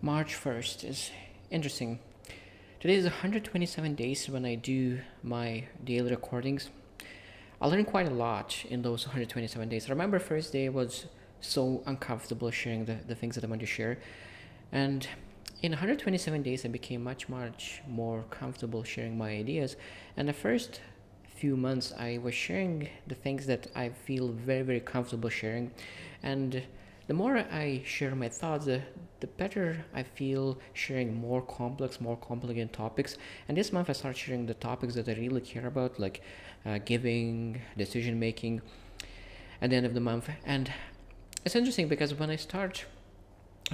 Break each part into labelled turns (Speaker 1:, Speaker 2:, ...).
Speaker 1: March 1st is interesting. Today is 127 days when I do my daily recordings. I learned quite a lot in those 127 days. I remember first day was so uncomfortable sharing the things that I want to share. And in 127 days, I became much more comfortable sharing my ideas. And the first few months, I was sharing the things that I feel very comfortable sharing. And the more I share my thoughts, the better I feel sharing more complex, more complicated topics. And this month, I started sharing the topics that I really care about, like giving, decision making, at the end of the month. And it's interesting because when I start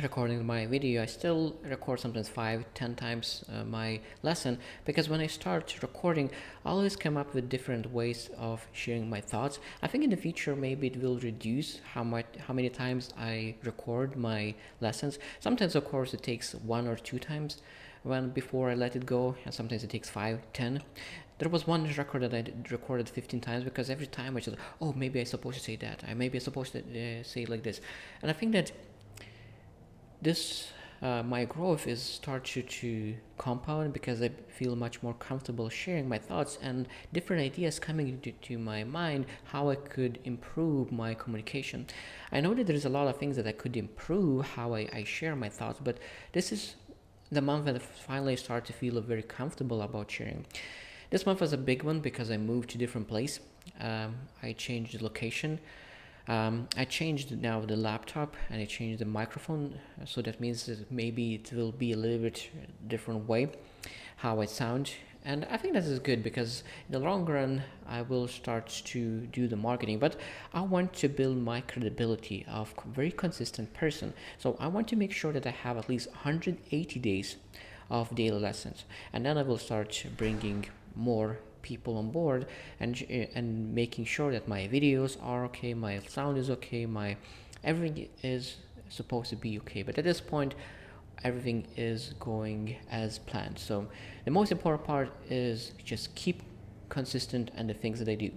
Speaker 1: recording my video, I still record sometimes 5-10 times my lesson, because when I start recording, I always come up with different ways of sharing my thoughts. I think in the future maybe it will reduce how many times I record my lessons. Sometimes of course it takes 1 or 2 times when before I let it go, and sometimes it takes 5-10. There was one record that I recorded 15 times, because every time I just, oh, maybe I'm supposed to say that, I maybe I'm supposed to say it like this. And I think that this my growth is started to compound, because I feel much more comfortable sharing my thoughts and different ideas coming into my mind, how I could improve my communication. I know that there's a lot of things that I could improve how I share my thoughts, but this is the month that I finally start to feel very comfortable about sharing. This month was a big one because I moved to a different place. I changed the location. I changed now the laptop, and I changed the microphone, so that means that maybe it will be a little bit different way how I sound. And I think that is good, because in the long run I will start to do the marketing, but I want to build my credibility of very consistent person. So I want to make sure that I have at least 180 days of daily lessons, and then I will start bringing more people on board, and making sure that my videos are okay, my sound is okay, my everything is supposed to be okay. But at this point, everything is going as planned. So the most important part is just keep consistent and the things that I do,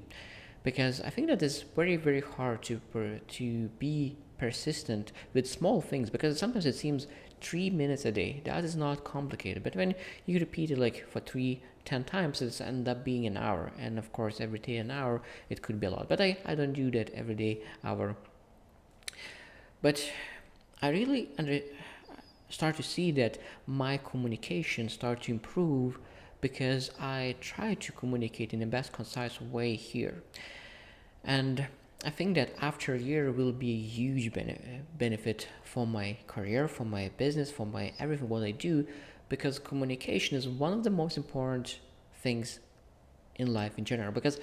Speaker 1: because I think that it's very hard to be persistent with small things, because sometimes it seems 3 minutes a day, that is not complicated, but when you repeat it like for 3-10 times, it's end up being an hour, and of course every day an hour, it could be a lot, but I don't do that every day hour. But I really start to see that my communication start to improve, because I try to communicate in the best concise way here. And I think that after a year will be a huge benefit for my career, for my business, for my everything what I do, because communication is one of the most important things in life in general. Because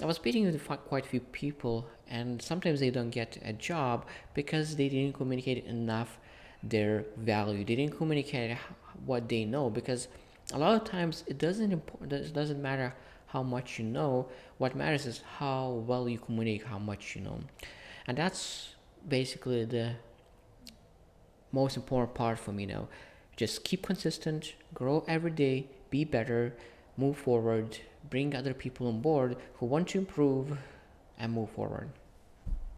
Speaker 1: I was speaking with quite a few people, and sometimes they don't get a job because they didn't communicate enough their value. They didn't communicate what they know, because a lot of times it doesn't matter how much you know. What matters is how well you communicate how much you know, and that's basically the most important part for me now. Just keep consistent, grow every day, be better, move forward, bring other people on board who want to improve, and move forward.